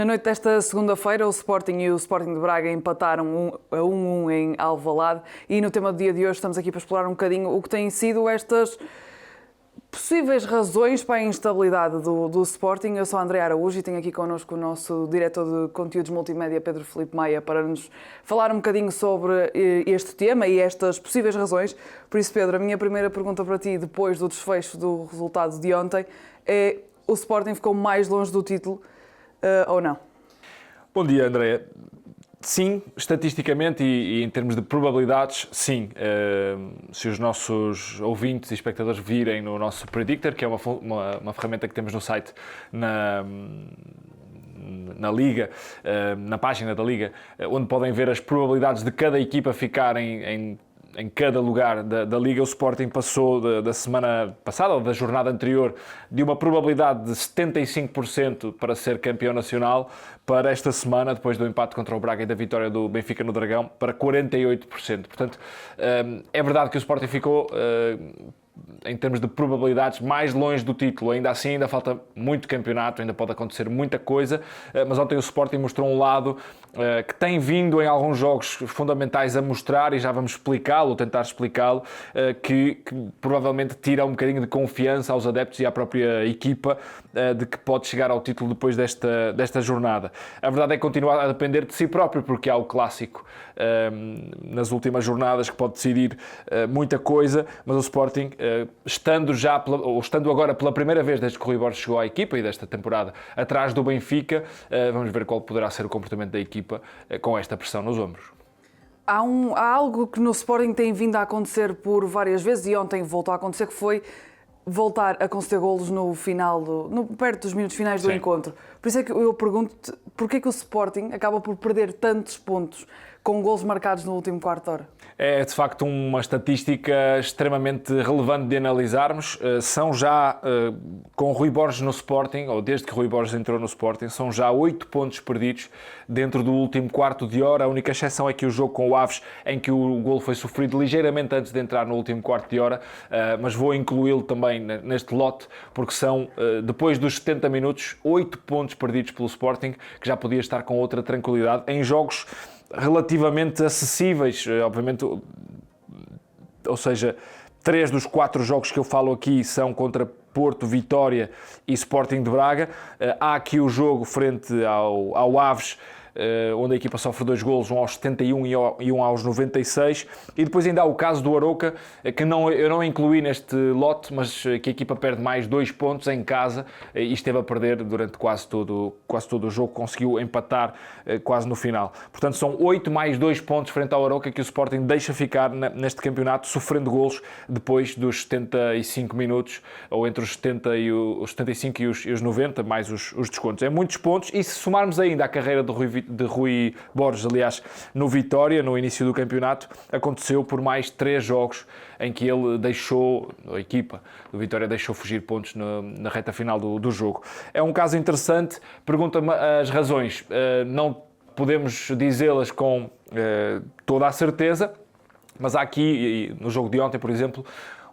Na noite desta segunda-feira, o Sporting e o Sporting de Braga empataram 1-1 em Alvalade e no tema do dia de hoje estamos aqui para explorar um bocadinho o que têm sido estas possíveis razões para a instabilidade do Sporting. Eu sou a Andréa Araújo e tenho aqui connosco o nosso diretor de conteúdos multimédia, Pedro Filipe Maia, para nos falar um bocadinho sobre este tema e estas possíveis razões. Por isso, Pedro, a minha primeira pergunta para ti, depois do desfecho do resultado de ontem, é: o Sporting ficou mais longe do título ou não? Bom dia, Andréa. Sim, estatisticamente e em termos de probabilidades, sim. Se os nossos ouvintes e espectadores virem no nosso Predictor, que é uma ferramenta que temos no site, na Liga, na página da Liga, onde podem ver as probabilidades de cada equipa ficar em cada lugar da Liga, o Sporting passou da semana passada, ou da jornada anterior, de uma probabilidade de 75% para ser campeão nacional, para esta semana, depois do empate contra o Braga e da vitória do Benfica no Dragão, para 48%. Portanto, é verdade que o Sporting ficou, em termos de probabilidades, mais longe do título. Ainda assim, ainda falta muito campeonato, ainda pode acontecer muita coisa, mas ontem o Sporting mostrou um lado que tem vindo em alguns jogos fundamentais a mostrar, e já vamos explicá-lo, tentar explicá-lo, que provavelmente tira um bocadinho de confiança aos adeptos e à própria equipa de que pode chegar ao título depois desta jornada. A verdade é que continua a depender de si próprio, porque há o clássico nas últimas jornadas que pode decidir muita coisa, mas o Sporting, estando agora pela primeira vez desde que o Rui Borges chegou à equipa e desta temporada atrás do Benfica, vamos ver qual poderá ser o comportamento da equipa com esta pressão nos ombros. Há algo que no Sporting tem vindo a acontecer por várias vezes e ontem voltou a acontecer, que foi voltar a conceder golos no final, perto dos minutos finais do encontro. Por isso é que eu pergunto-te, porquê que o Sporting acaba por perder tantos pontos com golos marcados no último quarto de hora? É de facto uma estatística extremamente relevante de analisarmos. São já, com Rui Borges no Sporting, ou desde que Rui Borges entrou no Sporting, são já 8 pontos perdidos dentro do último quarto de hora. A única exceção é que o jogo com o Aves, em que o golo foi sofrido ligeiramente antes de entrar no último quarto de hora, mas vou incluí-lo também neste lote, porque são, depois dos 70 minutos, 8 pontos perdidos pelo Sporting, que já podia estar com outra tranquilidade, em jogos relativamente acessíveis, obviamente, ou seja, 3 dos 4 jogos que eu falo aqui são contra Porto, Vitória e Sporting de Braga. Há aqui o jogo frente ao Aves, onde a equipa sofre 2 golos, um aos 71 e um aos 96, e depois ainda há o caso do Arouca, que eu não incluí neste lote, mas que a equipa perde mais 2 pontos em casa e esteve a perder durante quase todo o jogo, conseguiu empatar quase no final. Portanto, são 8 mais 2 pontos frente ao Arouca que o Sporting deixa ficar neste campeonato, sofrendo golos depois dos 75 minutos, ou entre os 75 e os 90, mais os descontos. É muitos pontos, e se somarmos ainda a carreira de Rui Borges, aliás, no Vitória, no início do campeonato, aconteceu por mais 3 jogos em que ele a equipa do Vitória deixou fugir pontos na reta final do jogo. É um caso interessante. Pergunta-me as razões. Não podemos dizê-las com toda a certeza, mas há aqui, no jogo de ontem, por exemplo,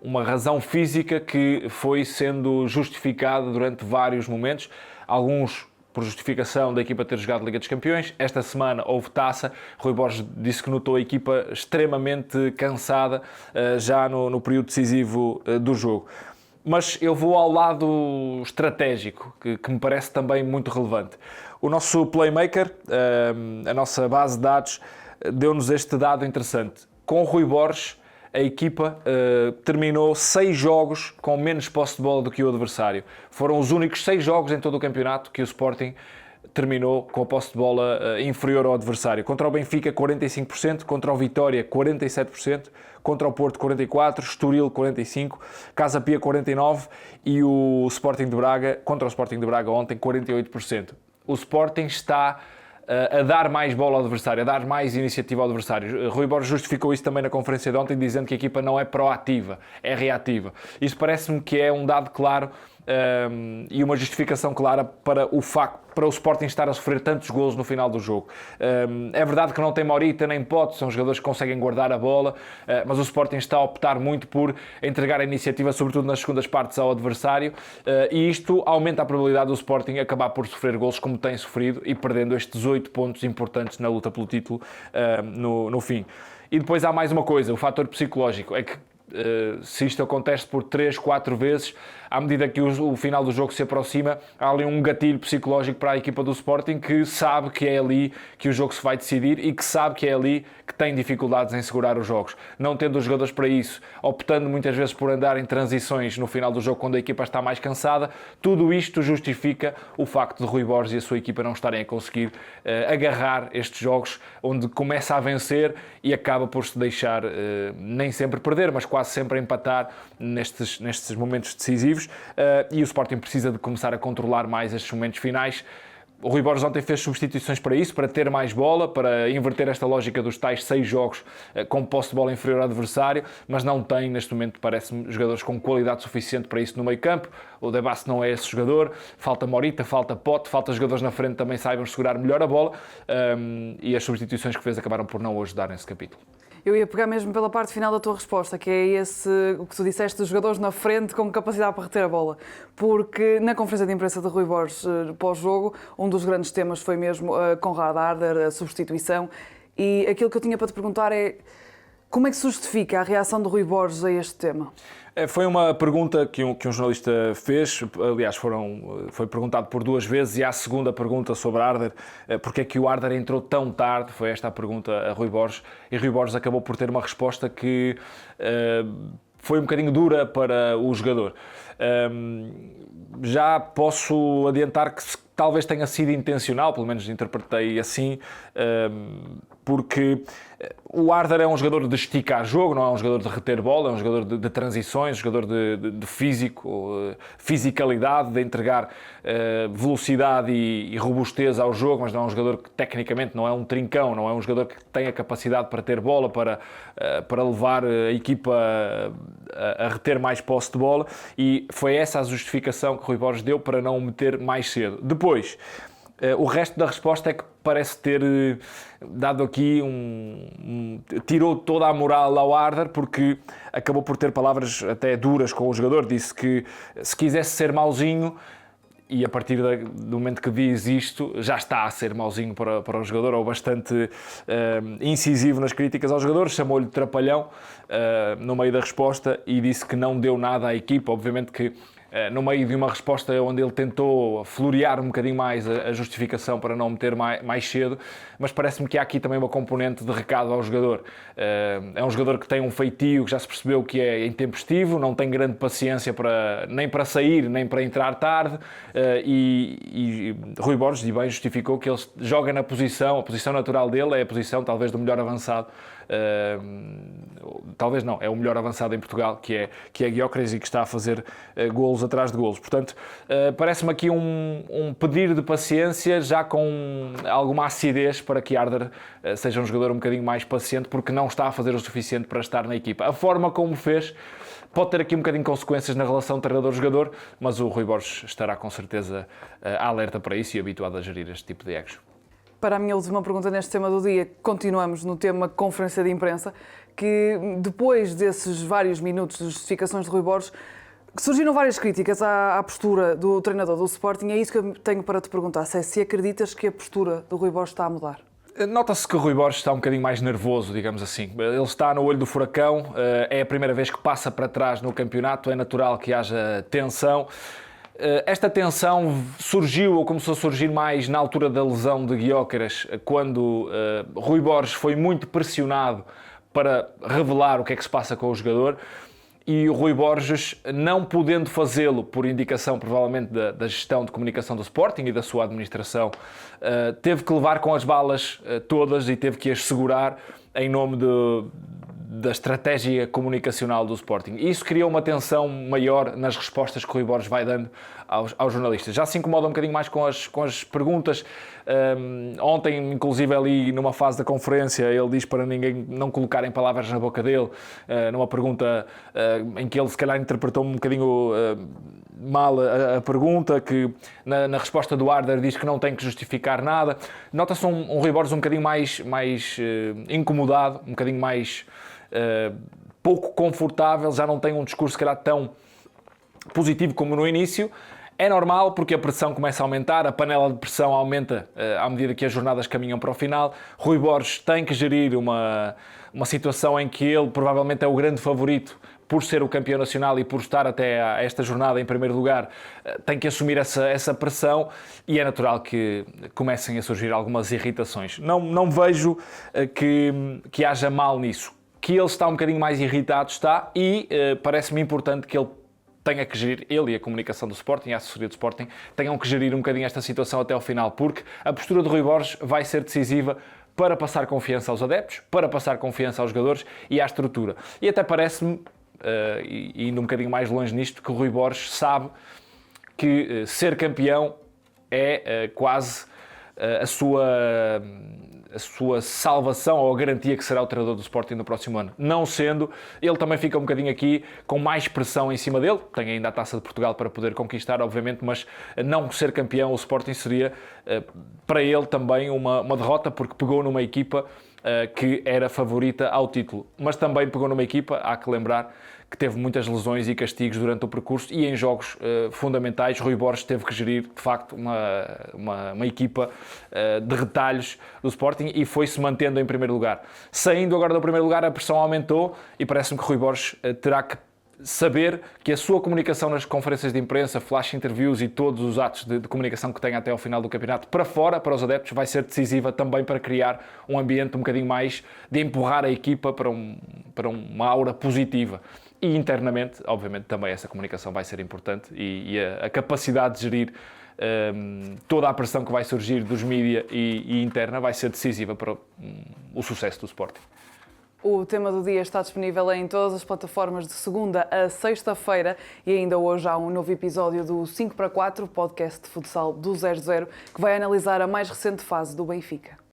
uma razão física que foi sendo justificada durante vários momentos, alguns por justificação da equipa ter jogado Liga dos Campeões. Esta semana houve taça. Rui Borges disse que notou a equipa extremamente cansada já no período decisivo do jogo. Mas eu vou ao lado estratégico, que me parece também muito relevante. O nosso Playmaker, a nossa base de dados, deu-nos este dado interessante. Com o Rui Borges, a equipa terminou 6 jogos com menos posse de bola do que o adversário. Foram os únicos 6 jogos em todo o campeonato que o Sporting terminou com a posse de bola inferior ao adversário. Contra o Benfica, 45%, contra o Vitória, 47%, contra o Porto, 44%, Estoril, 45%, Casa Pia, 49% e o Sporting de Braga, contra o Sporting de Braga ontem, 48%. O Sporting está a dar mais bola ao adversário, a dar mais iniciativa ao adversário. Rui Borges justificou isso também na conferência de ontem, dizendo que a equipa não é proativa, é reativa. Isso parece-me que é um dado claro e uma justificação clara para o Sporting estar a sofrer tantos golos no final do jogo. É verdade que não tem Morita nem Pote, são jogadores que conseguem guardar a bola, mas o Sporting está a optar muito por entregar a iniciativa, sobretudo nas segundas partes, ao adversário, e isto aumenta a probabilidade do Sporting acabar por sofrer golos como tem sofrido e perdendo estes 8 pontos importantes na luta pelo título no fim. E depois há mais uma coisa, o fator psicológico, é que se isto acontece por 3, 4 vezes, à medida que o final do jogo se aproxima, há ali um gatilho psicológico para a equipa do Sporting que sabe que é ali que o jogo se vai decidir e que sabe que é ali que tem dificuldades em segurar os jogos. Não tendo os jogadores para isso, optando muitas vezes por andar em transições no final do jogo quando a equipa está mais cansada, tudo isto justifica o facto de Rui Borges e a sua equipa não estarem a conseguir agarrar estes jogos onde começa a vencer e acaba por se deixar nem sempre perder, mas quase sempre a empatar nestes momentos decisivos, e o Sporting precisa de começar a controlar mais estes momentos finais. O Rui Borges ontem fez substituições para isso, para ter mais bola, para inverter esta lógica dos tais 6 jogos com posse de bola inferior ao adversário, mas não tem, neste momento, parece-me, jogadores com qualidade suficiente para isso no meio campo. O Debasse não é esse jogador, falta Morita, falta Pote, falta jogadores na frente que também saibam segurar melhor a bola, e as substituições que fez acabaram por não ajudar nesse capítulo. Eu ia pegar mesmo pela parte final da tua resposta, que é o que tu disseste, dos jogadores na frente com capacidade para reter a bola. Porque na conferência de imprensa de Rui Borges pós-jogo, um dos grandes temas foi mesmo Conrad Arder, a substituição. E aquilo que eu tinha para te perguntar é como é que se justifica a reação de Rui Borges a este tema? Foi uma pergunta que um jornalista fez, aliás foi perguntado por 2 vezes, e à segunda pergunta sobre Arder, porque é que o Arder entrou tão tarde, foi esta a pergunta a Rui Borges, e Rui Borges acabou por ter uma resposta que foi um bocadinho dura para o jogador. Já posso adiantar que talvez tenha sido intencional, pelo menos interpretei assim, porque o Arder é um jogador de esticar jogo, não é um jogador de reter bola, é um jogador de transições, um jogador de fisicalidade, de entregar velocidade e robustez ao jogo, mas não é um jogador que tecnicamente não é um trincão, não é um jogador que tem a capacidade para ter bola, para levar a equipa a reter mais posse de bola, e foi essa a justificação que Rui Borges deu para não o meter mais cedo. Depois, o resto da resposta é que parece ter dado aqui tirou toda a moral ao Arder, porque acabou por ter palavras até duras com o jogador. Disse que se quisesse ser mauzinho, e a partir do momento que diz isto, já está a ser mauzinho para o jogador, ou bastante incisivo nas críticas ao jogador, chamou-lhe de trapalhão no meio da resposta e disse que não deu nada à equipa. Obviamente que no meio de uma resposta onde ele tentou florear um bocadinho mais a justificação para não meter mais cedo, mas parece-me que há aqui também uma componente de recado ao jogador. É um jogador que tem um feitio que já se percebeu que é intempestivo, não tem grande paciência nem para sair, nem para entrar tarde, e Rui Borges, de bem, justificou que ele joga na posição, a posição natural dele é a posição talvez do melhor avançado, talvez não, é o melhor avançado em Portugal, que é Gyökeres, e que está a fazer golos atrás de golos. Portanto, parece-me aqui um pedir de paciência, já com alguma acidez, para que Arder seja um jogador um bocadinho mais paciente, porque não está a fazer o suficiente para estar na equipa. A forma como fez pode ter aqui um bocadinho de consequências na relação treinador-jogador, mas o Rui Borges estará com certeza alerta para isso e habituado a gerir este tipo de egos. Para a minha última pergunta neste tema do dia, continuamos no tema conferência de imprensa, que depois desses vários minutos de justificações de Rui Borges, surgiram várias críticas à postura do treinador do Sporting. É isso que eu tenho para te perguntar, se acreditas que a postura do Rui Borges está a mudar? Nota-se que o Rui Borges está um bocadinho mais nervoso, digamos assim. Ele está no olho do furacão, é a primeira vez que passa para trás no campeonato, é natural que haja tensão. Esta tensão surgiu, ou começou a surgir mais na altura da lesão de Gyökeres, quando Rui Borges foi muito pressionado para revelar o que é que se passa com o jogador, e o Rui Borges, não podendo fazê-lo por indicação provavelmente da gestão de comunicação do Sporting e da sua administração, teve que levar com as balas todas e teve que as segurar em nome da estratégia comunicacional do Sporting. E isso criou uma tensão maior nas respostas que o Rui Borges vai dando aos jornalistas. Já se incomoda um bocadinho mais com as perguntas. Ontem, inclusive, ali numa fase da conferência, ele diz para ninguém não colocarem palavras na boca dele, numa pergunta em que ele se calhar interpretou um bocadinho mal a pergunta, que na resposta do Arder diz que não tem que justificar nada. Nota-se um Rui Borges um bocadinho mais incomodado, um bocadinho mais pouco confortável, já não tem um discurso se calhar tão positivo como no início. É normal porque a pressão começa a aumentar, a panela de pressão aumenta à medida que as jornadas caminham para o final. Rui Borges tem que gerir uma situação em que ele provavelmente é o grande favorito por ser o campeão nacional e por estar até a esta jornada em primeiro lugar, tem que assumir essa pressão e é natural que comecem a surgir algumas irritações. Não vejo que haja mal nisso. Que ele está um bocadinho mais irritado está e parece-me importante que ele tenha que gerir, ele e a comunicação do Sporting, a assessoria do Sporting, tenham que gerir um bocadinho esta situação até ao final, porque a postura de Rui Borges vai ser decisiva para passar confiança aos adeptos, para passar confiança aos jogadores e à estrutura. E até parece-me, indo um bocadinho mais longe nisto, que o Rui Borges sabe que ser campeão é quase a sua salvação ou a garantia que será o treinador do Sporting no próximo ano. Não sendo, ele também fica um bocadinho aqui com mais pressão em cima dele, tem ainda a Taça de Portugal para poder conquistar, obviamente, mas não ser campeão o Sporting seria para ele também uma derrota, porque pegou numa equipa que era favorita ao título, mas também pegou numa equipa, há que lembrar, que teve muitas lesões e castigos durante o percurso e em jogos fundamentais Rui Borges teve que gerir, de facto, uma equipa de retalhos do Sporting e foi-se mantendo em primeiro lugar. Saindo agora do primeiro lugar, a pressão aumentou e parece-me que Rui Borges terá que saber que a sua comunicação nas conferências de imprensa, flash interviews e todos os atos de comunicação que tenha até ao final do campeonato para fora, para os adeptos, vai ser decisiva também para criar um ambiente um bocadinho mais de empurrar a equipa para uma aura positiva. E internamente, obviamente, também essa comunicação vai ser importante e a capacidade de gerir toda a pressão que vai surgir dos mídia e interna vai ser decisiva para o sucesso do Sporting. O tema do dia está disponível em todas as plataformas de segunda a sexta-feira e ainda hoje há um novo episódio do 5 para 4, podcast de futsal do 00, que vai analisar a mais recente fase do Benfica.